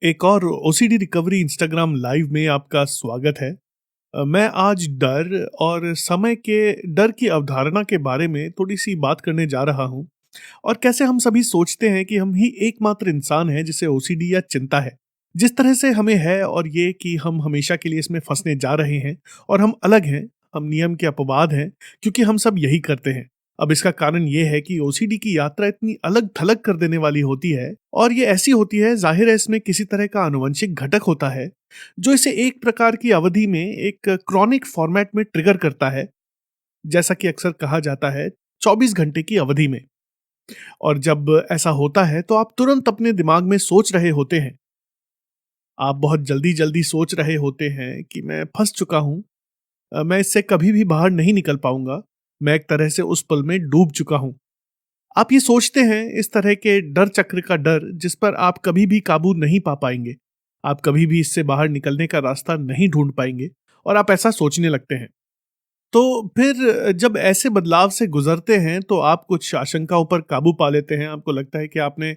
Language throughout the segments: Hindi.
एक और ओसीडी रिकवरी इंस्टाग्राम लाइव में आपका स्वागत है। मैं आज डर और समय के डर की अवधारणा के बारे में थोड़ी-सी बात करने जा रहा हूँ और कैसे हम सभी सोचते हैं कि हम ही एकमात्र इंसान हैं जिसे ओसीडी या चिंता है। जिस तरह से हमें है और ये कि हम हमेशा के लिए इसमें फँसने जा रहे हैं और हम अलग हैं, हम नियम के अपवाद हैं क्योंकि हम सब यही करते हैं। अब इसका कारण ये है कि ओसीडी की यात्रा इतनी अलग-थलग कर देने वाली होती है और ये ऐसी होती है, ज़ाहिर है इसमें किसी तरह का आनुवंशिक घटक होता है, जो इसे एक प्रकार की अवधि में एक क्रॉनिक फॉर्मेट में ट्रिगर करता है, जैसा कि अक्सर कहा जाता है 24 घंटे की अवधि में। और जब ऐसा होता है तो आप तुरंत अपने दिमाग में सोच रहे होते हैं, आप बहुत जल्दी-जल्दी सोच रहे होते हैं कि मैं फँस चुका हूँ, मैं इससे कभी भी बाहर नहीं निकल पाऊँगा, मैं एक तरह से उस पल में डूब चुका हूँ। आप ये सोचते हैं इस तरह के डर चक्र का डर जिस पर आप कभी भी काबू नहीं पा पाएंगे। आप कभी भी इससे बाहर निकलने का रास्ता नहीं ढूंढ पाएंगे और आप ऐसा सोचने लगते हैं। तो फिर जब ऐसे बदलाव से गुजरते हैं तो आप कुछ आशंकाओं पर काबू पा लेते हैं। आपको लगता है कि आपने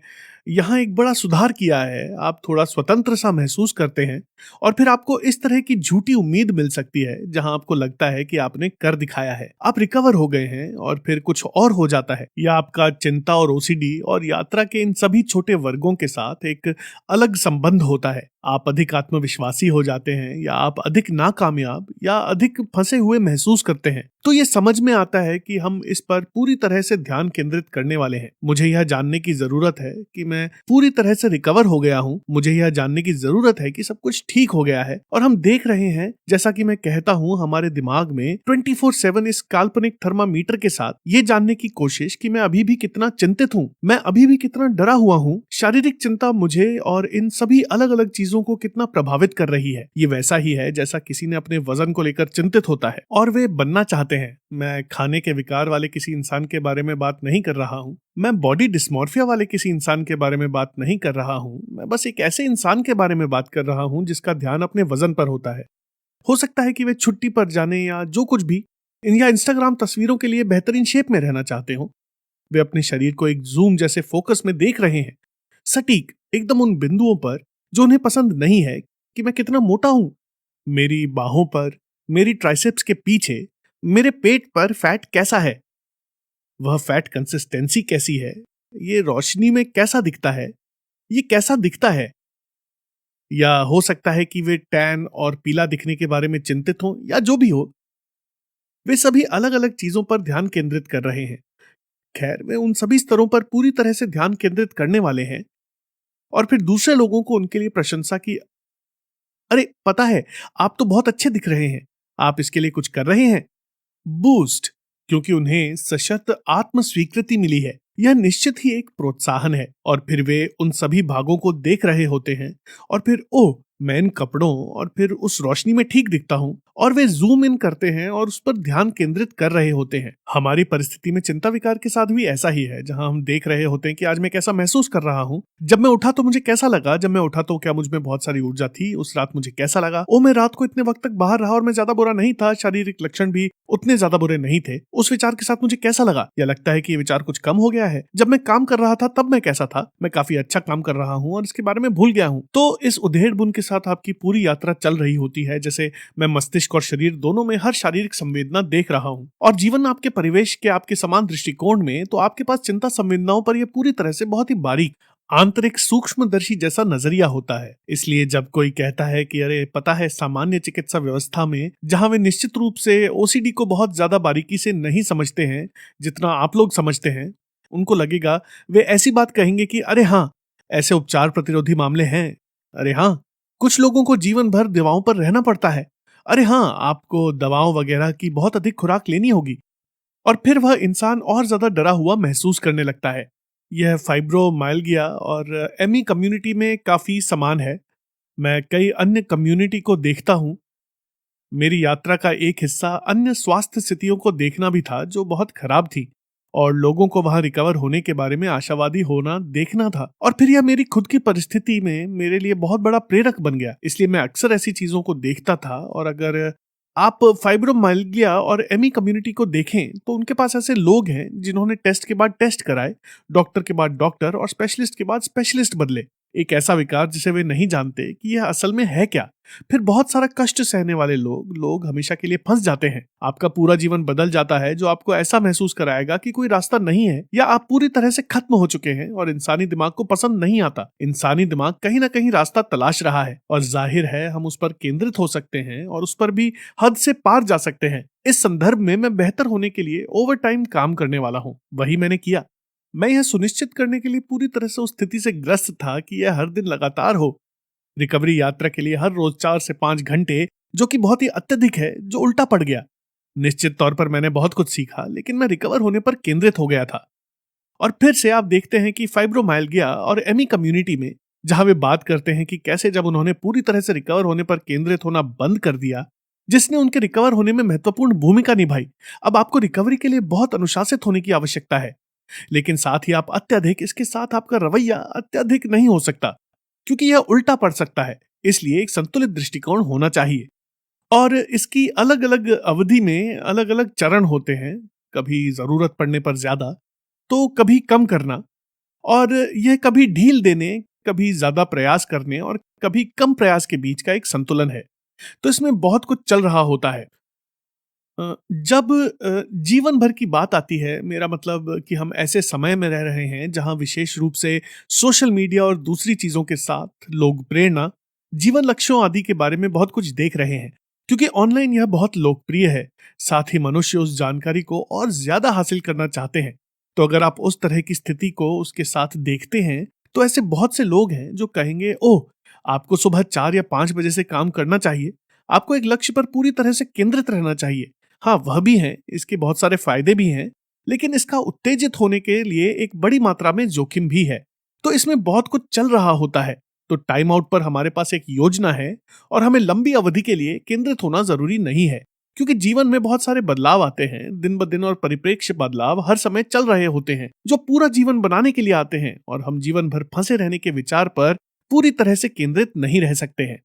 यहाँ एक बड़ा सुधार किया है, आप थोड़ा स्वतंत्र सा महसूस करते हैं और फिर आपको इस तरह की झूठी उम्मीद मिल सकती है जहाँ आपको लगता है कि आपने कर दिखाया है, आप रिकवर हो गए हैं और फिर कुछ और हो जाता है, या आपका चिंता और ओसीडी और यात्रा के इन सभी छोटे वर्गों के साथ एक अलग संबंध होता है। आप अधिक आत्मविश्वासी हो जाते हैं या आप अधिक नाकामयाब या अधिक फंसे हुए महसूस करते हैं। तो ये समझ में आता है कि हम इस पर पूरी तरह से ध्यान केंद्रित करने वाले हैं। मुझे यह जानने की जरूरत है कि मैं पूरी तरह से रिकवर हो गया हूँ। मुझे यह जानने की जरूरत है कि सब कुछ ठीक हो गया है और हम देख रहे हैं, जैसा कि मैं कहता हूँ, हमारे दिमाग में 24/7 इस काल्पनिक थर्मामीटर के साथ ये जानने की कोशिश कि मैं अभी भी कितना चिंतित हूँ, मैं अभी भी कितना डरा हुआ हूँ। शारीरिक चिंता मुझे और इन सभी अलग अलग चीजों को कितना प्रभावित कर रही है। ये वैसा ही है जैसा किसी ने अपने वजन को लेकर चिंतित होता है और वे बनना चाहते हैं। मैं खाने के विकार वाले किसी इंसान के बारे में बात नहीं कर रहा हूँ, मैं बॉडी डिस्मॉर्फिया वाले किसी इंसान के बारे में बात नहीं कर रहा हूँ, मैं बस एक ऐसे इंसान के बारे में बात कर रहा हूँ जिसका ध्यान अपने वजन पर होता है। हो सकता है कि वे छुट्टी पर जाने या जो कुछ भी, या इंस्टाग्राम तस्वीरों के लिए बेहतरीन शेप में रहना चाहते हो। वे अपने शरीर को एक जूम जैसे फोकस में देख रहे हैं, सटीक एकदम उन बिंदुओं पर जो उन्हें पसंद नहीं है, कि मैं कितना मोटा हूं, मेरी बाहों पर, मेरी ट्राइसेप्स के पीछे, मेरे पेट पर फैट कैसा है, वह फैट कंसिस्टेंसी कैसी है, ये रोशनी में कैसा दिखता है, ये कैसा दिखता है। या हो सकता है कि वे टैन और पीला दिखने के बारे में चिंतित हों, या जो भी हो, वे सभी अलग अलग चीजों पर ध्यान केंद्रित कर रहे हैं। खैर, वे उन सभी स्तरों पर पूरी तरह से ध्यान केंद्रित करने वाले हैं और फिर दूसरे लोगों को उनके लिए प्रशंसा की, अरे पता है, आप तो बहुत अच्छे दिख रहे हैं, आप इसके लिए कुछ कर रहे हैं, बूस्ट, क्योंकि उन्हें सशर्त आत्म स्वीकृति मिली है। यह निश्चित ही एक प्रोत्साहन है और फिर वे उन सभी भागों को देख रहे होते हैं और फिर ओह, मैं इन कपड़ों और फिर उस रोशनी में ठीक दिखता हूँ, और वे जूम इन करते हैं और उस पर ध्यान केंद्रित कर रहे होते हैं। हमारी परिस्थिति में चिंता विकार के साथ भी ऐसा ही है, जहां हम देख रहे होते हैं कि आज मैं कैसा महसूस कर रहा हूँ, जब मैं उठा तो मुझे कैसा लगा, जब मैं उठा तो क्या मुझ में बहुत सारी ऊर्जा थी, उस रात मुझे कैसा लगा, ओ मैं रात को इतने वक्त तक बाहर रहा और मैं ज्यादा बुरा नहीं था, शारीरिक लक्षण भी उतने ज्यादा बुरे नहीं थे, उस विचार के साथ मुझे कैसा लगा, या लगता है कि ये विचार कुछ कम हो गया है, जब मैं काम कर रहा था तब मैं कैसा था, मैं काफी अच्छा काम कर रहा हूँ और इसके बारे में भूल गया हूँ। तो इस उधेड़ बुन के साथ आपकी पूरी यात्रा चल रही होती है, जैसे मैं मस्तिष्क और शरीर दोनों में हर शारीरिक संवेदना देख रहा हूँ। और जीवन आपके परिवेश के आपके समान दृष्टिकोण में, तो आपके पास चिंता संवेदनाओं पर यह पूरी तरह से बहुत ही बारीक आंतरिक सूक्ष्मदर्शी जैसा नजरिया होता है। इसलिए जब कोई कहता है कि अरे पता है, सामान्य चिकित्सा व्यवस्था में, जहां वे निश्चित रूप से ओसीडी को बहुत ज्यादा बारीकी से नहीं समझते हैं जितना आप लोग समझते हैं, उनको लगेगा, वे ऐसी बात कहेंगे कि अरे हाँ, ऐसे उपचार प्रतिरोधी मामले हैं, अरे हाँ, कुछ लोगों को जीवन भर दवाओं पर रहना पड़ता है, अरे हाँ, आपको दवाओं वगैरह की बहुत अधिक खुराक लेनी होगी। और फिर वह इंसान और ज्यादा डरा हुआ महसूस करने लगता है। यह फाइब्रोमाइल्गिया और एमी कम्युनिटी में काफी समान है। मैं कई अन्य कम्युनिटी को देखता हूँ। मेरी यात्रा का एक हिस्सा अन्य स्वास्थ्य स्थितियों को देखना भी था जो बहुत खराब थी, और लोगों को वहां रिकवर होने के बारे में आशावादी होना देखना था। और फिर यह मेरी खुद की परिस्थिति में मेरे लिए बहुत बड़ा प्रेरक बन गया। इसलिए मैं अक्सर ऐसी चीजों को देखता था। और अगर आप फाइब्रोमाइल्गिया और एमी कम्युनिटी को देखें तो उनके पास ऐसे लोग हैं जिन्होंने टेस्ट के बाद टेस्ट कराए, डॉक्टर के बाद डॉक्टर और स्पेशलिस्ट के बाद स्पेशलिस्ट बदले। एक ऐसा विकार जिसे वे नहीं जानते कि यह असल में है क्या। फिर बहुत सारा कष्ट सहने वाले लोग हमेशा के लिए फंस जाते हैं। आपका पूरा जीवन बदल जाता है जो आपको ऐसा महसूस कराएगा कि कोई रास्ता नहीं है या आप पूरी तरह से खत्म हो चुके हैं और इंसानी दिमाग को पसंद नहीं आता। इंसानी दिमाग कहीं ना कहीं रास्ता तलाश रहा है और जाहिर है हम उस पर केंद्रित हो सकते हैं और उस पर भी हद से पार जा सकते हैं। इस संदर्भ में मैं बेहतर होने के लिए ओवर टाइम काम करने वाला हूँ। वही मैंने किया। मैं यह सुनिश्चित करने के लिए पूरी तरह से उस स्थिति से ग्रस्त था कि यह हर दिन लगातार हो। रिकवरी यात्रा के लिए हर रोज 4 से 5 घंटे, जो कि बहुत ही अत्यधिक है, जो उल्टा पड़ गया। निश्चित तौर पर मैंने बहुत कुछ सीखा, लेकिन मैं रिकवर होने पर केंद्रित हो गया था। और फिर से आप देखते हैं कि फाइब्रोमाइल्गिया और एमी कम्युनिटी में, जहां वे बात करते हैं कि कैसे जब उन्होंने पूरी तरह से रिकवर होने पर केंद्रित होना बंद कर दिया, जिसने उनके रिकवर होने में महत्वपूर्ण भूमिका निभाई। अब आपको रिकवरी के लिए बहुत अनुशासित होने की आवश्यकता है, लेकिन साथ ही आप अत्यधिक इसके साथ आपका रवैया अत्यधिक नहीं हो सकता, क्योंकि यह उल्टा पड़ सकता है। इसलिए एक संतुलित दृष्टिकोण होना चाहिए और इसकी अलग अलग अवधि में अलग अलग चरण होते हैं। कभी जरूरत पड़ने पर ज्यादा, तो कभी कम करना, और यह कभी ढील देने, कभी ज्यादा प्रयास करने और कभी कम प्रयास के बीच का एक संतुलन है। तो इसमें बहुत कुछ चल रहा होता है। जब जीवन भर की बात आती है, मेरा मतलब कि हम ऐसे समय में रह रहे हैं जहां विशेष रूप से सोशल मीडिया और दूसरी चीजों के साथ लोग प्रेरणा, जीवन लक्ष्यों आदि के बारे में बहुत कुछ देख रहे हैं, क्योंकि ऑनलाइन यह बहुत लोकप्रिय है। साथ ही मनुष्य उस जानकारी को और ज्यादा हासिल करना चाहते हैं। तो अगर आप उस तरह की स्थिति को उसके साथ देखते हैं, तो ऐसे बहुत से लोग हैं जो कहेंगे, ओह, आपको सुबह 4 या 5 बजे से काम करना चाहिए, आपको एक लक्ष्य पर पूरी तरह से केंद्रित रहना चाहिए। हाँ, वह भी है, इसके बहुत सारे फायदे भी हैं, लेकिन इसका उत्तेजित होने के लिए एक बड़ी मात्रा में जोखिम भी है। तो इसमें बहुत कुछ चल रहा होता है। तो टाइम आउट पर हमारे पास एक योजना है और हमें लंबी अवधि के लिए केंद्रित होना जरूरी नहीं है, क्योंकि जीवन में बहुत सारे बदलाव आते हैं दिन ब दिन, और परिप्रेक्ष्य बदलाव हर समय चल रहे होते हैं जो पूरा जीवन बनाने के लिए आते हैं, और हम जीवन भर फंसे रहने के विचार पर पूरी तरह से केंद्रित नहीं रह सकते हैं।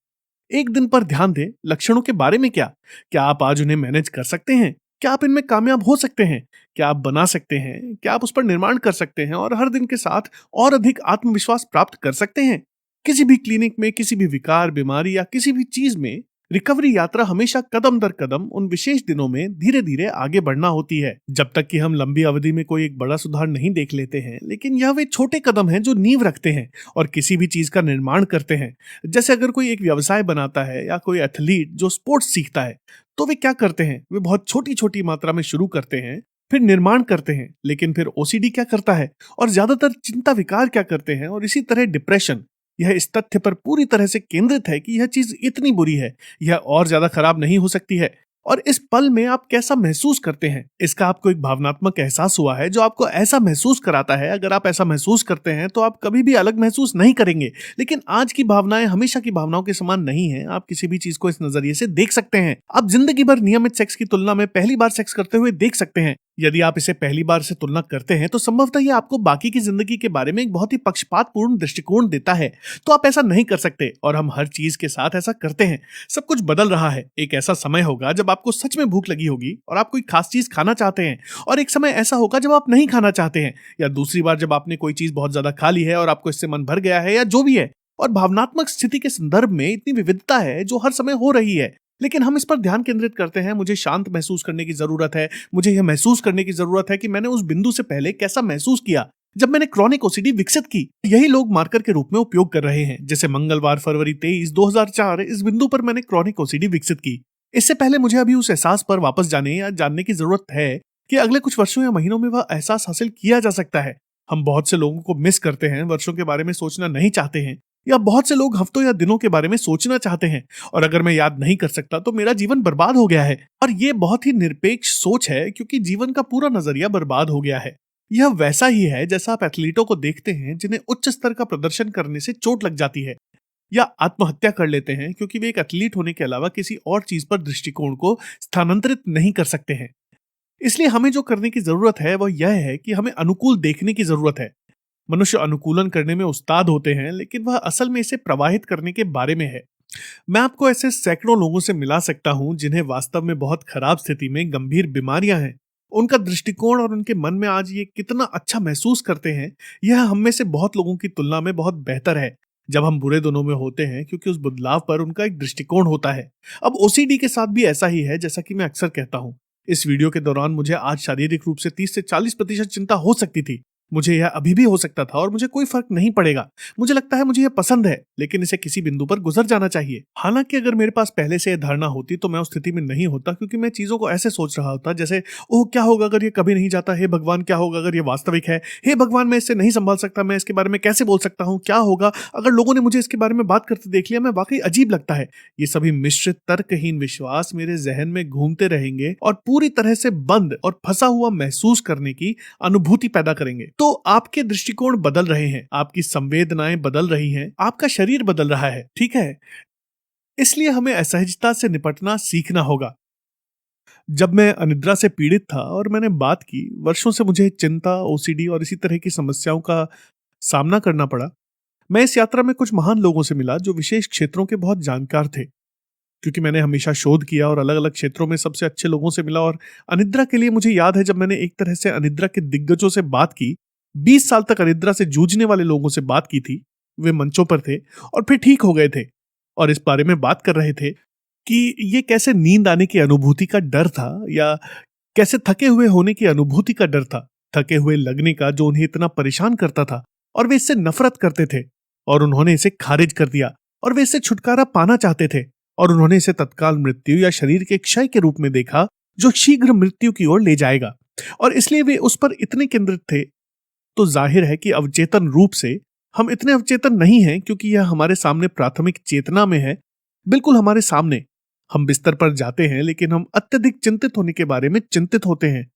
एक दिन पर ध्यान दें। लक्षणों के बारे में क्या? क्या आप आज उन्हें मैनेज कर सकते हैं? क्या आप इनमें कामयाब हो सकते हैं? क्या आप बना सकते हैं? क्या आप उस पर निर्माण कर सकते हैं और हर दिन के साथ और अधिक आत्मविश्वास प्राप्त कर सकते हैं? किसी भी क्लिनिक में, किसी भी विकार, बीमारी या किसी भी चीज में रिकवरी यात्रा हमेशा कदम दर कदम उन विशेष दिनों में धीरे धीरे आगे बढ़ना होती है, जब तक कि हम लंबी अवधि में कोई एक बड़ा सुधार नहीं देख लेते हैं। लेकिन यह वे छोटे कदम हैं जो नींव रखते हैं और किसी भी चीज का निर्माण करते हैं। जैसे अगर कोई एक व्यवसाय बनाता है या कोई एथलीट जो स्पोर्ट्स सीखता है, तो वे क्या करते हैं? वे बहुत छोटी छोटी मात्रा में शुरू करते हैं, फिर निर्माण करते हैं। लेकिन फिर ओसीडी क्या करता है, और ज्यादातर चिंता विकार क्या करते हैं, और इसी तरह डिप्रेशन, यह इस तथ्य पर पूरी तरह से केंद्रित है कि यह चीज इतनी बुरी है, यह और ज्यादा खराब नहीं हो सकती है। और इस पल में आप कैसा महसूस करते हैं, इसका आपको एक भावनात्मक एहसास हुआ है जो आपको ऐसा महसूस कराता है। अगर आप ऐसा महसूस करते हैं तो आप कभी भी अलग महसूस नहीं करेंगे। लेकिन आज की भावनाएं हमेशा की भावनाओं के समान नहीं है। आप किसी भी चीज को इस नजरिए से देख सकते हैं। आप जिंदगी भर नियमित सेक्स की तुलना में पहली बार सेक्स करते हुए देख सकते हैं। यदि आप इसे पहली बार से तुलना करते हैं, तो संभवतः यह आपको बाकी की जिंदगी के बारे में एक बहुत ही पक्षपातपूर्ण दृष्टिकोण देता है। तो आप ऐसा नहीं कर सकते, और हम हर चीज के साथ ऐसा करते हैं। सब कुछ बदल रहा है। एक ऐसा समय होगा जब आपको सच में भूख लगी होगी और आप कोई खास चीज खाना चाहते हैं, और एक समय ऐसा होगा जब आप नहीं खाना चाहते हैं, या दूसरी बार जब आपने कोई चीज बहुत ज्यादा खा ली है और आपको इससे मन भर गया है, या जो भी है। और भावनात्मक स्थिति के संदर्भ में इतनी विविधता है जो हर समय हो रही है। लेकिन हम इस पर ध्यान केंद्रित करते हैं। मुझे शांत महसूस करने की जरूरत है। मुझे यह महसूस करने की जरूरत है कि मैंने उस बिंदु से पहले कैसा महसूस किया जब मैंने क्रॉनिक ओसीडी विकसित की। यही लोग मार्कर के रूप में उपयोग कर रहे हैं। जैसे मंगलवार फरवरी 23, 2004, इस बिंदु पर मैंने क्रॉनिक ओसीडी विकसित की। इससे पहले मुझे अभी उस एहसास पर वापस जाने या जानने की जरूरत है कि अगले कुछ वर्षों या महीनों में वह एहसास हासिल किया जा सकता है। हम बहुत से लोगों को मिस करते हैं, वर्षों के बारे में सोचना नहीं चाहते हैं, या बहुत से लोग हफ्तों या दिनों के बारे में सोचना चाहते हैं। और अगर मैं याद नहीं कर सकता तो मेरा जीवन बर्बाद हो गया है। और ये बहुत ही निरपेक्ष सोच है, क्योंकि जीवन का पूरा नजरिया बर्बाद हो गया है। यह वैसा ही है जैसा आप एथलीटों को देखते हैं जिन्हें उच्च स्तर का प्रदर्शन करने से चोट लग जाती है, या आत्महत्या कर लेते हैं, क्योंकि वे एक एथलीट होने के अलावा किसी और चीज पर दृष्टिकोण को स्थानांतरित नहीं कर सकते हैं। इसलिए हमें जो करने की जरूरत है वह यह है कि हमें अनुकूल देखने की जरूरत है। मनुष्य अनुकूलन करने में उस्ताद होते हैं, लेकिन वह असल में इसे प्रवाहित करने के बारे में है। मैं आपको ऐसे सैकड़ों लोगों से मिला सकता हूं जिन्हें वास्तव में बहुत खराब स्थिति में गंभीर बीमारियां हैं। उनका दृष्टिकोण और उनके मन में आज ये कितना अच्छा महसूस करते हैं, यह हम में से बहुत लोगों की तुलना में बहुत बेहतर है। जब हम बुरे दिनों में होते हैं क्योंकि उस बदलाव पर उनका एक दृष्टिकोण होता है। अब ओसीडी के साथ भी ऐसा ही है, जैसा कि मैं अक्सर कहता हूँ। इस वीडियो के दौरान मुझे आज शारीरिक रूप से 30 से 40% चिंता हो सकती थी। मुझे यह अभी भी हो सकता था और मुझे कोई फर्क नहीं पड़ेगा। मुझे लगता है मुझे यह पसंद है, लेकिन इसे किसी बिंदु पर गुजर जाना चाहिए। हालांकि अगर मेरे पास पहले से यह धारणा होती तो मैं उस स्थिति में नहीं होता, क्योंकि मैं चीजों को ऐसे सोच रहा होता जैसे, ओह क्या होगा अगर ये कभी नहीं जाता, हे भगवान क्या होगा अगर ये वास्तविक है, हे भगवान मैं इससे नहीं संभाल सकता, मैं इसके बारे में कैसे बोल सकता हूँ, क्या होगा अगर लोगों ने मुझे इसके बारे में बात करते देख लिया, मैं वाकई अजीब लगता है। ये सभी मिश्रित तर्कहीन विश्वास मेरे जहन में घूमते रहेंगे और पूरी तरह से बंद और फंसा हुआ महसूस करने की अनुभूति पैदा करेंगे। तो आपके दृष्टिकोण बदल रहे हैं, आपकी संवेदनाएं बदल रही हैं, आपका शरीर बदल रहा है, ठीक है। इसलिए हमें असहजता से निपटना सीखना होगा। जब मैं अनिद्रा से पीड़ित था और मैंने बात की, वर्षों से मुझे चिंता, ओसीडी और इसी तरह की समस्याओं का सामना करना पड़ा। मैं इस यात्रा में कुछ महान लोगों से मिला जो विशेष क्षेत्रों के बहुत जानकार थे। क्योंकि मैंने हमेशा शोध किया और अलग-अलग क्षेत्रों में सबसे अच्छे लोगों से मिला, और अनिद्रा के लिए मुझे याद है जब मैंने एक तरह से अनिद्रा के दिग्गजों से बात की, 20 साल तक अनिद्रा से जूझने वाले लोगों से बात की थी। वे मंचों पर थे और फिर ठीक हो गए थे और इस बारे में बात कर रहे थे कि ये कैसे नींद आने की अनुभूति का डर था, या कैसे थके हुए होने की अनुभूति का डर था, थके हुए लगने का जो उन्हें इतना परेशान करता था, और वे इससे नफरत करते थे और उन्होंने इसे खारिज कर दिया, और वे इससे छुटकारा पाना चाहते थे और उन्होंने इसे तत्काल मृत्यु या शरीर के क्षय के रूप में देखा जो शीघ्र मृत्यु की ओर ले जाएगा, और इसलिए वे उस पर इतने केंद्रित थे। तो जाहिर है कि अवचेतन रूप से हम इतने अवचेतन नहीं हैं, क्योंकि यह हमारे सामने प्राथमिक चेतना में है, बिल्कुल हमारे सामने। हम बिस्तर पर जाते हैं लेकिन हम अत्यधिक चिंतित होने के बारे में चिंतित होते हैं,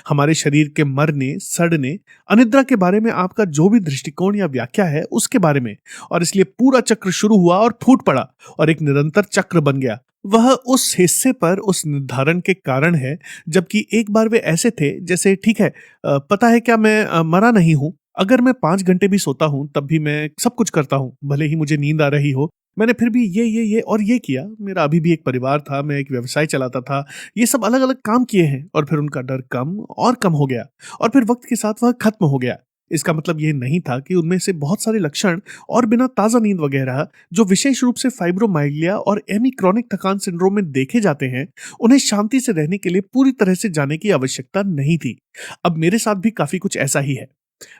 हमारे शरीर के मरने, सड़ने, अनिद्रा के बारे में आपका जो भी दृष्टिकोण या व्याख्या है उसके बारे में, और इसलिए पूरा चक्र शुरू हुआ और फूट पड़ा और एक निरंतर चक्र बन गया। वह उस हिस्से पर उस निर्धारण के कारण है, जबकि एक बार वे ऐसे थे जैसे, ठीक है, पता है क्या, मैं मरा नहीं हूं। अगर मैं 5 घंटे भी सोता हूं तब भी मैं सब कुछ करता हूं, भले ही मुझे नींद आ रही हो। मैंने फिर भी ये और ये किया, मेरा अभी भी एक परिवार था, मैं एक व्यवसाय चलाता था, ये सब अलग-अलग काम किए हैं, और फिर उनका डर कम और कम हो गया और फिर वक्त के साथ वह खत्म हो गया। इसका मतलब ये नहीं था कि उनमें से बहुत सारे लक्षण और बिना ताज़ा नींद वगैरह जो विशेष रूप से फाइब्रोमाइल्गिया और एमी क्रॉनिक थकान सिंड्रोम में देखे जाते हैं, उन्हें शांति से रहने के लिए पूरी तरह से जाने की आवश्यकता नहीं थी। अब मेरे साथ भी काफ़ी कुछ ऐसा ही है।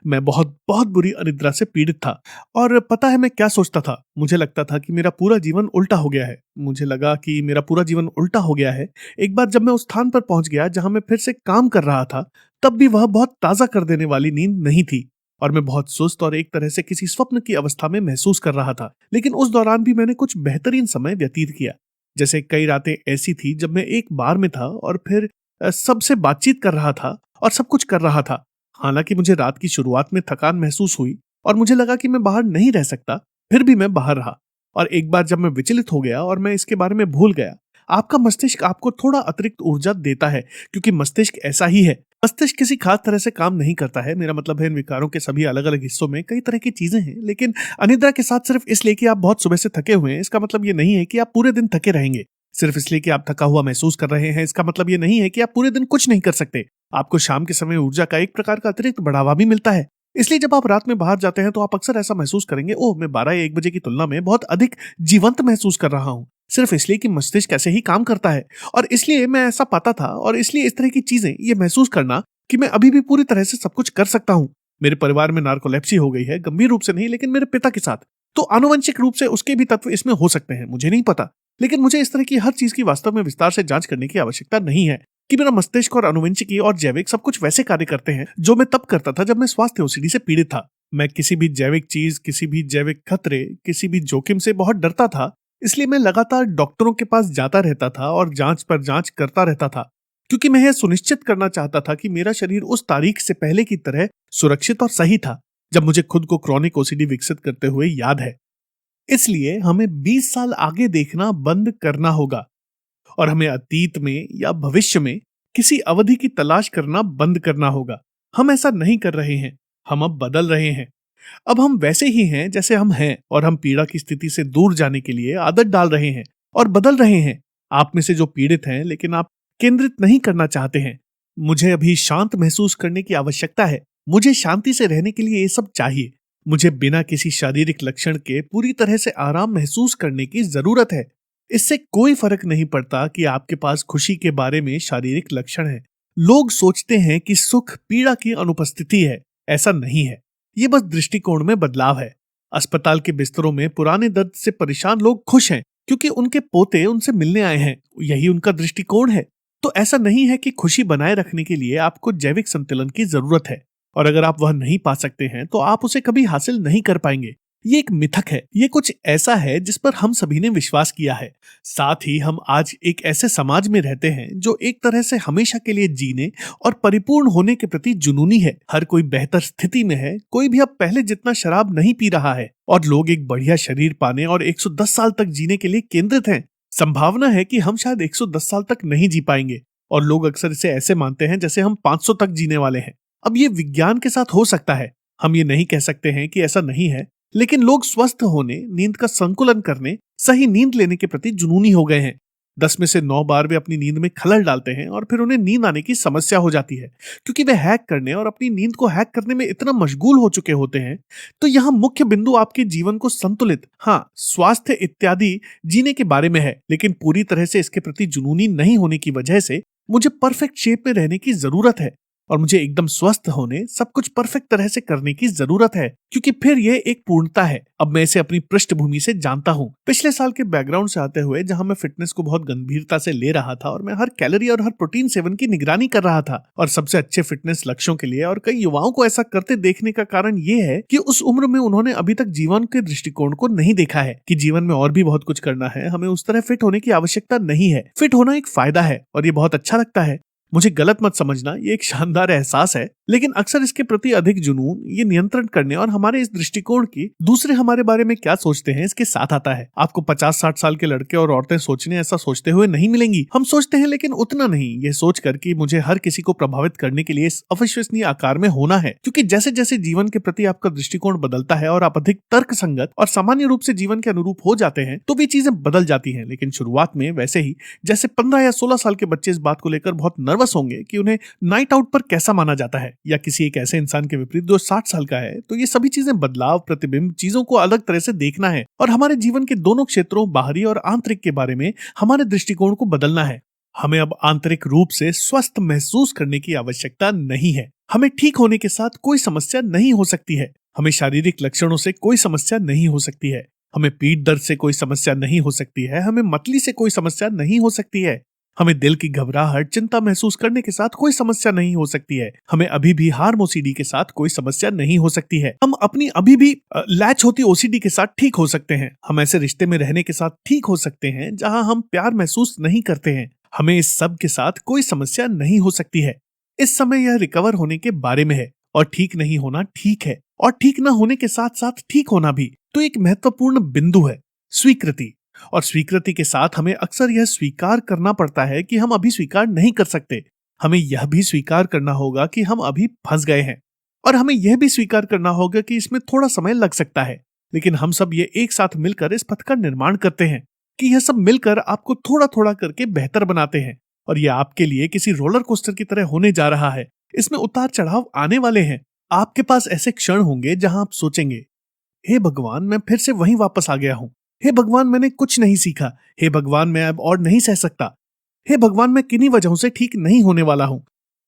मैं बहुत बहुत बुरी अनिद्रा से पीड़ित था, और पता है मैं क्या सोचता था? मुझे लगता था कि मेरा पूरा जीवन उल्टा हो गया है। मुझे लगा कि मेरा पूरा जीवन उल्टा हो गया है। एक बार जब मैं उस स्थान पर पहुंच गया जहां मैं फिर से काम कर रहा था, तब भी वह बहुत ताज़ा कर देने वाली नींद नहीं थी और मैं बहुत सुस्त और एक तरह से किसी स्वप्न की अवस्था में महसूस कर रहा था। लेकिन उस दौरान भी मैंने कुछ बेहतरीन समय व्यतीत किया। जैसे कई रातें ऐसी थी जब मैं एक बार में था और फिर सबसे बातचीत कर रहा था और सब कुछ कर रहा था। हालांकि मुझे रात की शुरुआत में थकान महसूस हुई और मुझे लगा कि मैं बाहर नहीं रह सकता, फिर भी मैं बाहर रहा। और एक बार जब मैं विचलित हो गया और मैं इसके बारे में भूल गया, आपका मस्तिष्क आपको थोड़ा अतिरिक्त ऊर्जा देता है, क्योंकि मस्तिष्क ऐसा ही है। मस्तिष्क किसी खास तरह से काम नहीं करता है। मेरा मतलब है इन विकारों के सभी अलग अलग हिस्सों में कई तरह की चीजें हैं, लेकिन अनिद्रा के साथ सिर्फ इसलिए कि आप बहुत सुबह से थके हुए हैं, इसका मतलब ये नहीं है कि आप पूरे दिन थके रहेंगे। सिर्फ इसलिए कि आप थका हुआ महसूस कर रहे हैं, इसका मतलब ये नहीं है कि आप पूरे दिन कुछ नहीं कर सकते। आपको शाम के समय ऊर्जा का एक प्रकार का अतिरिक्त बढ़ावा भी मिलता है। इसलिए जब आप रात में बाहर जाते हैं तो आप अक्सर ऐसा महसूस करेंगे, ओह मैं 12 या 1 बजे की तुलना में बहुत अधिक जीवंत महसूस कर रहा हूँ, सिर्फ इसलिए कि मस्तिष्क ऐसे ही काम करता है। और इसलिए मैं ऐसा पाता था, और इसलिए इस तरह की चीजें, ये महसूस करना कि मैं अभी भी पूरी तरह से सब कुछ कर सकता हूँ। मेरे परिवार में नार्कोलेप्सी हो गई है, गंभीर रूप से नहीं लेकिन मेरे पिता के साथ। तो आनुवंशिक रूप से उसके भी तत्व इसमें हो सकते हैं, मुझे नहीं पता। लेकिन मुझे इस तरह की हर चीज की वास्तव में विस्तार से जांच करने की आवश्यकता नहीं है कि मेरा मस्तिष्क और आनुवंशिकी और जैविक सब कुछ वैसे कार्य करते हैं जो मैं तब करता था जब मैं स्वास्थ्य ओसीडी से पीड़ित था। मैं किसी भी जैविक चीज, किसी भी जैविक खतरे, किसी भी जोखिम से बहुत डरता था। इसलिए मैं लगातार डॉक्टरों के पास जाता रहता था और जांच पर जांच करता रहता था, क्योंकि मैं यह सुनिश्चित करना चाहता था कि मेरा शरीर उस तारीख से पहले की तरह सुरक्षित और सही था जब मुझे खुद को क्रॉनिक ओसीडी विकसित करते हुए याद है। इसलिए हमें 20 साल आगे देखना बंद करना होगा और हमें अतीत में या भविष्य में किसी अवधि की तलाश करना बंद करना होगा। हम ऐसा नहीं कर रहे हैं, हम अब बदल रहे हैं। अब हम वैसे ही हैं जैसे हम हैं, और हम पीड़ा की स्थिति से दूर जाने के लिए आदत डाल रहे हैं और बदल रहे हैं। आप में से जो पीड़ित हैं लेकिन आप केंद्रित नहीं करना चाहते हैं, मुझे अभी शांत महसूस करने की आवश्यकता है, मुझे शांति से रहने के लिए ये सब चाहिए, मुझे बिना किसी शारीरिक लक्षण के पूरी तरह से आराम महसूस करने की जरूरत है। इससे कोई फर्क नहीं पड़ता कि आपके पास खुशी के बारे में शारीरिक लक्षण है। लोग सोचते हैं कि सुख पीड़ा की अनुपस्थिति है। ऐसा नहीं है। ये बस दृष्टिकोण में बदलाव है। अस्पताल के बिस्तरों में पुराने दर्द से परेशान लोग खुश हैं क्योंकि उनके पोते उनसे मिलने आए हैं। यही उनका दृष्टिकोण है। तो ऐसा नहीं है कि खुशी बनाए रखने के लिए आपको जैविक संतुलन की जरूरत है, और अगर आप वह नहीं पा सकते हैं तो आप उसे कभी हासिल नहीं कर पाएंगे। ये एक मिथक है। ये कुछ ऐसा है जिस पर हम सभी ने विश्वास किया है। साथ ही हम आज एक ऐसे समाज में रहते हैं जो एक तरह से हमेशा के लिए जीने और परिपूर्ण होने के प्रति जुनूनी है। हर कोई बेहतर स्थिति में है। कोई भी अब पहले जितना शराब नहीं पी रहा है, और लोग एक बढ़िया शरीर पाने और 110 साल तक जीने के लिए केंद्रित हैं। संभावना है कि हम शायद 110 साल तक नहीं जी पाएंगे, और लोग अक्सर इसे ऐसे मानते हैं जैसे हम 500 तक जीने वाले हैं। अब ये विज्ञान के साथ हो सकता है। हम ये नहीं कह सकते हैं कि ऐसा नहीं है, लेकिन लोग स्वस्थ होने, नींद का संतुलन करने, सही नींद लेने के प्रति जुनूनी हो गए हैं। 10 में से 9 बार वे अपनी नींद में खलल डालते हैं और फिर उन्हें नींद आने की समस्या हो जाती है, क्योंकि वे हैक करने और अपनी नींद को हैक करने में इतना मशगूल हो चुके होते हैं। तो यहाँ मुख्य बिंदु आपके जीवन को संतुलित, हाँ, स्वास्थ्य इत्यादि जीने के बारे में है, लेकिन पूरी तरह से इसके प्रति जुनूनी नहीं होने की वजह से मुझे परफेक्ट शेप में रहने की जरूरत है, और मुझे एकदम स्वस्थ होने, सब कुछ परफेक्ट तरह से करने की जरूरत है, क्योंकि फिर यह एक पूर्णता है। अब मैं इसे अपनी पृष्ठभूमि से जानता हूँ। पिछले साल के बैकग्राउंड से आते हुए, जहाँ मैं फिटनेस को बहुत गंभीरता से ले रहा था और मैं हर कैलोरी और हर प्रोटीन सेवन की निगरानी कर रहा था, और सबसे अच्छे फिटनेस लक्ष्यों के लिए, और कई युवाओं को ऐसा करते देखने का कारण ये है कि उस उम्र में उन्होंने अभी तक जीवन के दृष्टिकोण को नहीं देखा है कि जीवन में और भी बहुत कुछ करना है। हमें उस तरह फिट होने की आवश्यकता नहीं है। फिट होना एक फायदा है और ये बहुत अच्छा लगता है। मुझे गलत मत समझना, ये एक शानदार एहसास है, लेकिन अक्सर इसके प्रति अधिक जुनून, ये नियंत्रण करने और हमारे इस दृष्टिकोण की दूसरे हमारे बारे में क्या सोचते हैं इसके साथ आता है। आपको 50-60 साल के लड़के और औरतें सोचने ऐसा सोचते हुए नहीं मिलेंगी। हम सोचते हैं, लेकिन उतना नहीं। ये सोच कर कि मुझे हर किसी को प्रभावित करने के लिए इस अविश्वसनीय आकार में होना है, क्योंकि जैसे जैसे जीवन के प्रति आपका दृष्टिकोण बदलता है और आप अधिक तर्क संगत और सामान्य रूप से जीवन के अनुरूप हो जाते हैं, तो वे चीजें बदल जाती हैं। लेकिन शुरुआत में वैसे ही जैसे 15 या 16 साल के बच्चे इस बात को लेकर बहुत नर्वस होंगे कि उन्हें नाइट आउट पर कैसा माना जाता है, या किसी एक ऐसे इंसान के विपरीत जो 60 साल का है, तो ये सभी चीजें बदलाव, प्रतिबिंब, चीजों को अलग तरह से देखना है, और हमारे जीवन के दोनों क्षेत्रों, बाहरी और आंतरिक के बारे में हमारे दृष्टिकोण को बदलना है। हमें अब आंतरिक रूप से स्वस्थ महसूस करने की आवश्यकता नहीं है। हमें ठीक होने के साथ कोई समस्या नहीं हो सकती है। हमें शारीरिक लक्षणों से कोई समस्या नहीं हो सकती है। हमें पीठ दर्द से कोई समस्या नहीं हो सकती है। हमें मतली से कोई समस्या नहीं हो सकती है। हमें दिल की घबराहट, चिंता महसूस करने के साथ कोई समस्या नहीं हो सकती है। हमें अभी भी हार्म ओसीडी के साथ कोई समस्या नहीं हो सकती है। हम अपनी अभी भी लैच होती ओसीडी के साथ ठीक हो सकते हैं। हम ऐसे रिश्ते में रहने के साथ ठीक हो सकते हैं जहां हम प्यार महसूस नहीं करते हैं। हमें इस सब के साथ कोई समस्या नहीं हो सकती है। इस समय यह रिकवर होने के बारे में है, और ठीक नहीं होना ठीक है, और ठीक न होने के साथ साथ ठीक होना भी। तो एक महत्वपूर्ण बिंदु है स्वीकृति, और स्वीकृति के साथ हमें अक्सर यह स्वीकार करना पड़ता है कि हम अभी स्वीकार नहीं कर सकते। हमें यह भी स्वीकार करना होगा कि हम अभी फंस गए हैं, और हमें यह भी स्वीकार करना होगा कि इसमें थोड़ा समय लग सकता है। लेकिन हम सब ये एक साथ मिलकर इस पथ का निर्माण करते हैं कि यह सब मिलकर आपको थोड़ा थोड़ा करके बेहतर बनाते हैं, और यह आपके लिए किसी रोलर कोस्टर की तरह होने जा रहा है। इसमें उतार चढ़ाव आने वाले हैं। आपके पास ऐसे क्षण होंगे जहां आप सोचेंगे, हे भगवान, मैं फिर से वहीं वापस आ गया हूं। हे भगवान, मैंने कुछ नहीं सीखा। हे भगवान, मैं अब और नहीं सह सकता। हे भगवान, मैं किन्हीं वजहों से ठीक नहीं होने वाला हूं।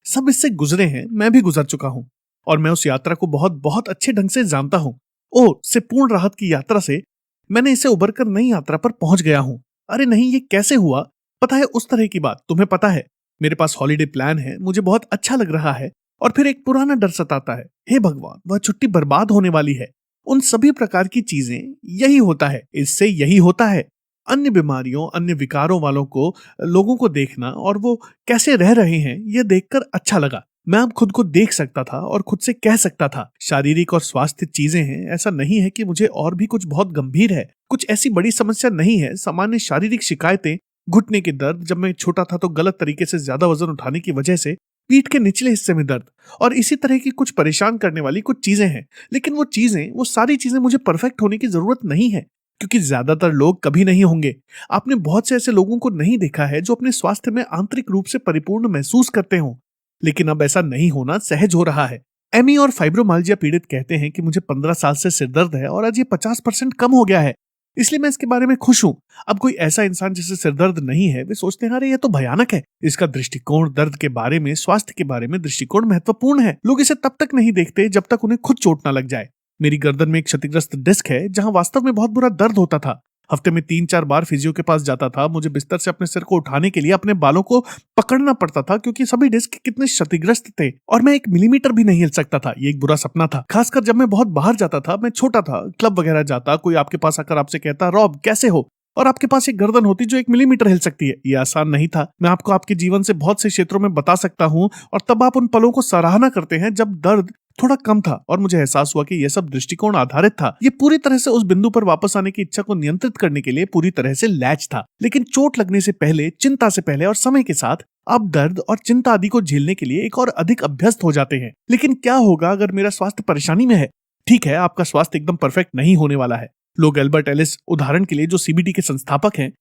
सब इससे गुजरे हैं, मैं भी गुजर चुका हूं, और मैं उस यात्रा को बहुत बहुत अच्छे ढंग से जानता हूं। ओह, से पूर्ण राहत की यात्रा से मैंने इसे उबरकर नई यात्रा पर पहुंच गया हूं। अरे नहीं, ये कैसे हुआ? पता है, उस तरह की बात तुम्हें पता है। मेरे पास हॉलीडे प्लान है, मुझे बहुत अच्छा लग रहा है, और फिर एक पुराना डर सताता है। हे भगवान, वह छुट्टी बर्बाद होने वाली है। उन सभी प्रकार की चीजें, यही होता है, इससे यही होता है। अन्य बीमारियों, अन्य विकारों वालों को, लोगों को देखना और वो कैसे रह रहे हैं, यह देखकर अच्छा लगा। मैं अब खुद को देख सकता था और खुद से कह सकता था, शारीरिक और स्वास्थ्य चीजें हैं। ऐसा नहीं है कि मुझे और भी कुछ बहुत गंभीर है। कुछ ऐसी बड़ी समस्या नहीं है। सामान्य शारीरिक शिकायतें, घुटने के दर्द, जब मैं छोटा था तो गलत तरीके से ज्यादा वजन उठाने की वजह से पीठ के निचले हिस्से में दर्द, और इसी तरह की कुछ परेशान करने वाली कुछ चीजें हैं। लेकिन वो सारी चीजें मुझे परफेक्ट होने की जरूरत नहीं है, क्योंकि ज्यादातर लोग कभी नहीं होंगे। आपने बहुत से ऐसे लोगों को नहीं देखा है जो अपने स्वास्थ्य में आंतरिक रूप से परिपूर्ण महसूस करते हों, लेकिन अब ऐसा नहीं होना सहज हो रहा है। एमी और फाइब्रोमाल्जिया पीड़ित कहते हैं कि मुझे 15 साल से सिर दर्द है और आज ये 50% कम हो गया है, इसलिए मैं इसके बारे में खुश हूँ। अब कोई ऐसा इंसान जिसे सिर दर्द नहीं है, वे सोचते हैं अरे ये तो भयानक है। इसका दृष्टिकोण दर्द के बारे में, स्वास्थ्य के बारे में दृष्टिकोण महत्वपूर्ण है। लोग इसे तब तक नहीं देखते जब तक उन्हें खुद चोट ना लग जाए। मेरी गर्दन में एक क्षतिग्रस्त डिस्क है जहां वास्तव में बहुत बुरा दर्द होता था। हफ्ते में 3-4 बार फिजियो के पास जाता था। मुझे बिस्तर से अपने सिर को उठाने के लिए अपने बालों को पकड़ना पड़ता था क्योंकि सभी डिस्क कितने क्षतिग्रस्त थे और मैं 1 मिलीमीटर भी नहीं हिल सकता था। ये एक बुरा सपना था, खासकर जब मैं बहुत बाहर जाता था। मैं छोटा था, क्लब वगैरह जाता, कोई आपके पास आकर आपसे कहता रॉब कैसे हो, और आपके पास एक गर्दन होती जो 1 मिलीमीटर हिल सकती है। ये आसान नहीं था। मैं आपको आपके जीवन से बहुत से क्षेत्रों में बता सकता हूँ और तब आप उन पलों को सराहना करते हैं जब दर्द थोड़ा कम था और मुझे एहसास हुआ कि यह सब दृष्टिकोण आधारित था। ये पूरी तरह से उस बिंदु पर वापस आने की इच्छा को नियंत्रित करने के लिए पूरी तरह से लैच था। लेकिन चोट लगने से पहले, चिंता से पहले और समय के साथ आप दर्द और चिंता आदि को झेलने के लिए एक और अधिक अभ्यस्त हो जाते हैं। लेकिन क्या होगा अगर मेरा स्वास्थ्य परेशानी में है? ठीक है, आपका स्वास्थ्य एकदम परफेक्ट नहीं होने वाला है। लोग एल्बर्ट एलिस उदाहरण के लिए, जो सीबीटी के संस्थापक हैं,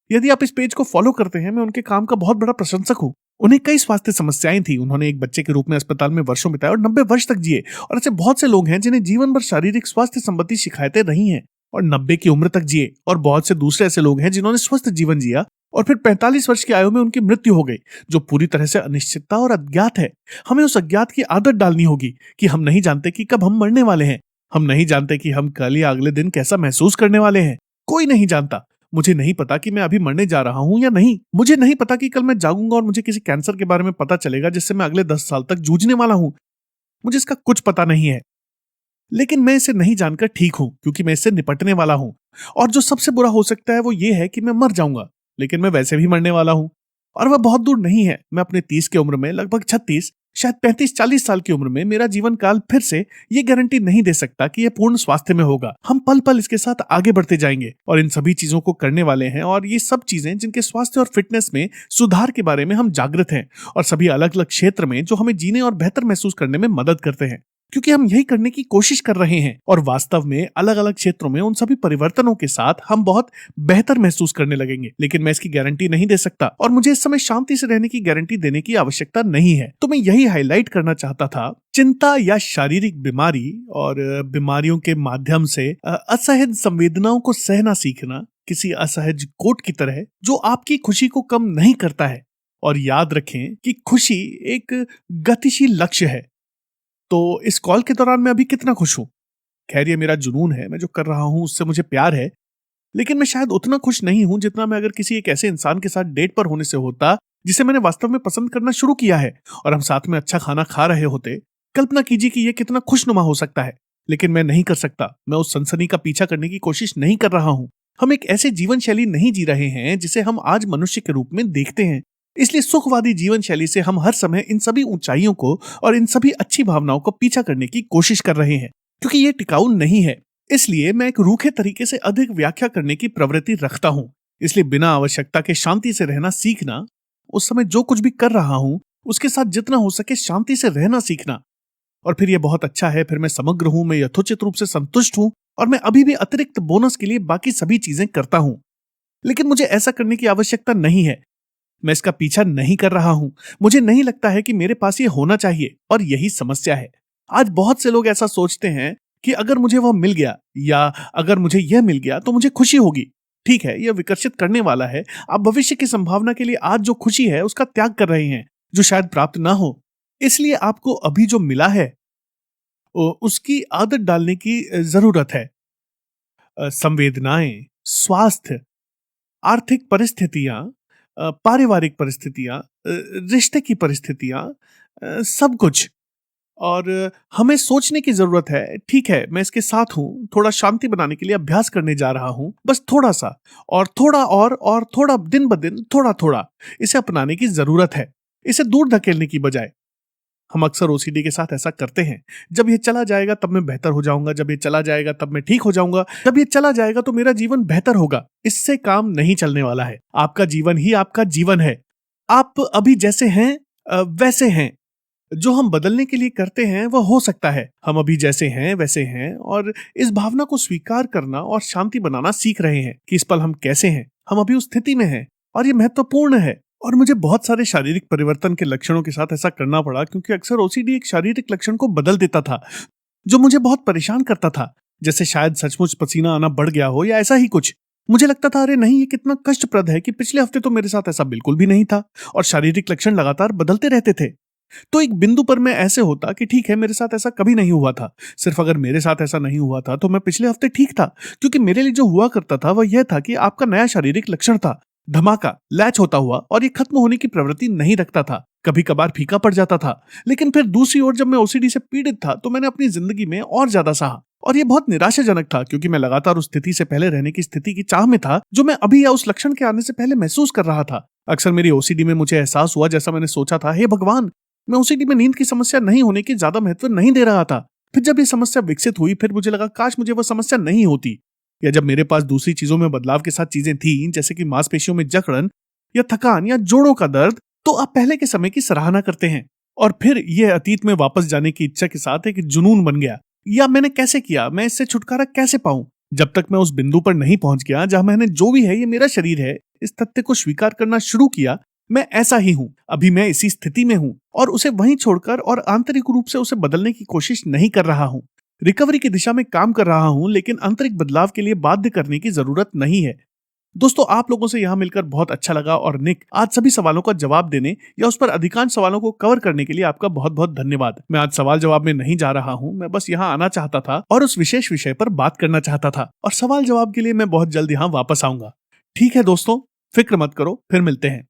यदि आप इस पेज को फॉलो करते हैं, मैं उनके काम का बहुत बड़ा प्रशंसक हूँ। उन्हें कई स्वास्थ्य समस्याएं थी। उन्होंने एक बच्चे के रूप में अस्पताल में वर्षों बिताए और 90 वर्ष तक जिए। और ऐसे बहुत से लोग हैं जिन्हें जीवन भर शारीरिक स्वास्थ्य संबंधी शिकायतें रही हैं और 90 की उम्र तक जिए। और बहुत से दूसरे ऐसे लोग हैं जिन्होंने स्वस्थ जीवन जिया और फिर 45 वर्ष की आयु में उनकी मृत्यु हो गई, जो पूरी तरह से अनिश्चितता और अज्ञात है। हमें उस अज्ञात की आदत डालनी होगी कि हम नहीं जानते कि कब हम मरने वाले हैं। हम नहीं जानते कि हम कल या अगले दिन कैसा महसूस करने वाले हैं। कोई नहीं जानता। मुझे नहीं पता कि मैं अभी मरने जा रहा हूं या नहीं। मुझे नहीं पता कि कल मैं जागूंगा और मुझे किसी कैंसर के बारे में पता चलेगा जिससे मैं अगले 10 साल तक जूझने वाला हूं। मुझे इसका कुछ पता नहीं है, लेकिन मैं इसे नहीं जानकर ठीक हूं क्योंकि मैं इससे निपटने वाला हूं। और जो सबसे बुरा हो सकता है वो ये है कि मैं मर जाऊंगा, लेकिन मैं वैसे भी मरने वाला हूं और वह बहुत दूर नहीं है। मैं अपने 30 की उम्र में, लगभग 36, शायद 35-40 साल की उम्र में मेरा जीवन काल फिर से ये गारंटी नहीं दे सकता कि यह पूर्ण स्वास्थ्य में होगा। हम पल पल इसके साथ आगे बढ़ते जाएंगे और इन सभी चीजों को करने वाले हैं। और ये सब चीजें जिनके स्वास्थ्य और फिटनेस में सुधार के बारे में हम जागृत हैं और सभी अलग अलग क्षेत्र में जो हमें जीने और बेहतर महसूस करने में मदद करते हैं, क्योंकि हम यही करने की कोशिश कर रहे हैं। और वास्तव में अलग अलग क्षेत्रों में उन सभी परिवर्तनों के साथ हम बहुत बेहतर महसूस करने लगेंगे। लेकिन मैं इसकी गारंटी नहीं दे सकता और मुझे इस समय शांति से रहने की गारंटी देने की आवश्यकता नहीं है। तो मैं यही हाईलाइट करना चाहता था। चिंता या शारीरिक बीमारी और बीमारियों के माध्यम से असहज संवेदनाओं को सहना सीखना किसी असहज कोट की तरह जो आपकी खुशी को कम नहीं करता है। और याद रखें कि खुशी एक गतिशील लक्ष्य है। तो इस कॉल के दौरान मैं अभी कितना खुश हूं? खैर, ये मेरा जुनून है, मैं जो कर रहा हूं उससे मुझे प्यार है। लेकिन मैं शायद उतना खुश नहीं हूं जितना मैं अगर किसी एक ऐसे इंसान के साथ डेट पर होने से होता जिसे मैंने वास्तव में पसंद करना शुरू किया है और हम साथ में अच्छा खाना खा रहे होते। कल्पना कीजिए कि यह कितना खुशनुमा हो सकता है। लेकिन मैं नहीं कर सकता। मैं उस सनसनी का पीछा करने की कोशिश नहीं कर रहा हूं। हम एक ऐसे जीवन शैली नहीं जी रहे हैं जिसे हम आज मनुष्य के रूप में देखते हैं। इसलिए सुखवादी जीवन शैली से हम हर समय इन सभी ऊंचाइयों को और इन सभी अच्छी भावनाओं को पीछा करने की कोशिश कर रहे हैं, क्योंकि ये टिकाऊ नहीं है। इसलिए मैं एक रूखे तरीके से अधिक व्याख्या करने की प्रवृत्ति रखता हूं। इसलिए बिना आवश्यकता के शांति से रहना सीखना, उस समय जो कुछ भी कर रहा हूं उसके साथ जितना हो सके शांति से रहना सीखना। और फिर यह बहुत अच्छा है। फिर मैं समग्र हूं, मैं यथोचित रूप से संतुष्ट हूं और मैं अभी भी अतिरिक्त बोनस के लिए बाकी सभी चीजें करता हूं। लेकिन मुझे ऐसा करने की आवश्यकता नहीं है। मैं इसका पीछा नहीं कर रहा हूं। मुझे नहीं लगता है कि मेरे पास ये होना चाहिए और यही समस्या है। आज बहुत से लोग ऐसा सोचते हैं कि अगर मुझे वह मिल गया या अगर मुझे यह मिल गया तो मुझे खुशी होगी। ठीक है, यह विकसित करने वाला है। आप भविष्य की संभावना के लिए आज जो खुशी है उसका त्याग कर रहे हैं जो शायद प्राप्त ना हो। इसलिए आपको अभी जो मिला है उसकी आदत डालने की जरूरत है। संवेदनाएं, स्वास्थ्य, आर्थिक परिस्थितियां, पारिवारिक परिस्थितियां, रिश्ते की परिस्थितियां, सब कुछ। और हमें सोचने की जरूरत है। ठीक है, मैं इसके साथ हूं। थोड़ा शांति बनाने के लिए अभ्यास करने जा रहा हूं, बस थोड़ा सा और थोड़ा और थोड़ा, दिन ब दिन थोड़ा थोड़ा इसे अपनाने की जरूरत है, इसे दूर धकेलने की बजाय। हम अक्सर ओसीडी के साथ ऐसा करते हैं। जब ये चला जाएगा तब मैं बेहतर हो जाऊंगा, जब ये चला जाएगा तब मैं ठीक हो जाऊंगा, जब ये चला जाएगा तो मेरा जीवन बेहतर होगा। इससे काम नहीं चलने वाला है। आपका जीवन ही आपका जीवन है। आप अभी जैसे हैं वैसे हैं। जो हम बदलने के लिए करते हैं वह हो सकता है। हम अभी जैसे हैं वैसे हैं और इस भावना को स्वीकार करना और शांति बनाना सीख रहे हैं कि इस पल हम कैसे हैं। हम अभी उस स्थिति में हैं और ये महत्वपूर्ण है। और मुझे बहुत सारे शारीरिक परिवर्तन के लक्षणों के साथ ऐसा करना पड़ा क्योंकि अक्सर ओसीडी एक शारीरिक लक्षण को बदल देता था, जो मुझे बहुत परेशान करता था। जैसे शायद सचमुच पसीना आना बढ़ गया हो या ऐसा ही कुछ। मुझे लगता था अरे नहीं, ये कितना कष्टप्रद है कि पिछले हफ्ते तो मेरे साथ ऐसा बिल्कुल भी नहीं था और शारीरिक लक्षण लगातार बदलते रहते थे। तो एक बिंदु पर मैं ऐसे होता कि ठीक है, मेरे साथ ऐसा कभी नहीं हुआ था। सिर्फ अगर मेरे साथ ऐसा नहीं हुआ था तो मैं पिछले हफ्ते ठीक था, क्योंकि मेरे लिए जो हुआ करता था वह यह था कि आपका नया शारीरिक लक्षण था, धमाका, लैच होता हुआ, और ये खत्म होने की प्रवृत्ति नहीं रखता था। कभी कभार फीका पड़ जाता था, लेकिन फिर दूसरी ओर जब मैं ओसीडी से पीड़ित था तो मैंने अपनी जिंदगी में और ज्यादा सहा, और ये बहुत निराशाजनक था क्योंकि मैं लगातार उस स्थिति से पहले रहने की स्थिति की चाह में था जो मैं अभी या उस लक्षण के आने से पहले महसूस कर रहा था। अक्सर मेरी ओसीडी में मुझे एहसास हुआ जैसा मैंने सोचा था, हे भगवान, मैं ओसीडी में नींद की समस्या नहीं होने की ज्यादा महत्व नहीं दे रहा था। फिर जब ये समस्या विकसित हुई, फिर मुझे लगा काश मुझे वह समस्या नहीं होती, या जब मेरे पास दूसरी चीजों में बदलाव के साथ चीजें थी, जैसे कि मांसपेशियों में जकड़न या थकान या जोड़ों का दर्द, तो आप पहले के समय की सराहना करते हैं। और फिर यह अतीत में वापस जाने की इच्छा के साथ एक जुनून बन गया। या मैंने कैसे किया, मैं इससे छुटकारा कैसे पाऊं? जब तक मैं उस बिंदु पर नहीं पहुंच गया जहां मैंने जो भी है ये मेरा शरीर है, इस तथ्य को स्वीकार करना शुरू किया, मैं ऐसा ही हूं, अभी मैं इसी स्थिति में हूं, और उसे वहीं छोड़कर और आंतरिक रूप से उसे बदलने की कोशिश नहीं कर रहा हूं। रिकवरी की दिशा में काम कर रहा हूं, लेकिन आंतरिक बदलाव के लिए बाध्य करने की जरूरत नहीं है। दोस्तों, आप लोगों से यहां मिलकर बहुत अच्छा लगा, और निक, आज सभी सवालों का जवाब देने या उस पर अधिकांश सवालों को कवर करने के लिए आपका बहुत बहुत धन्यवाद। मैं आज सवाल जवाब में नहीं जा रहा हूं, मैं बस यहां आना चाहता था और उस विशेष विषय पर बात करना चाहता था, और सवाल जवाब के लिए मैं बहुत जल्द यहां वापस आऊंगा। ठीक है दोस्तों, फिक्र मत करो, फिर मिलते हैं।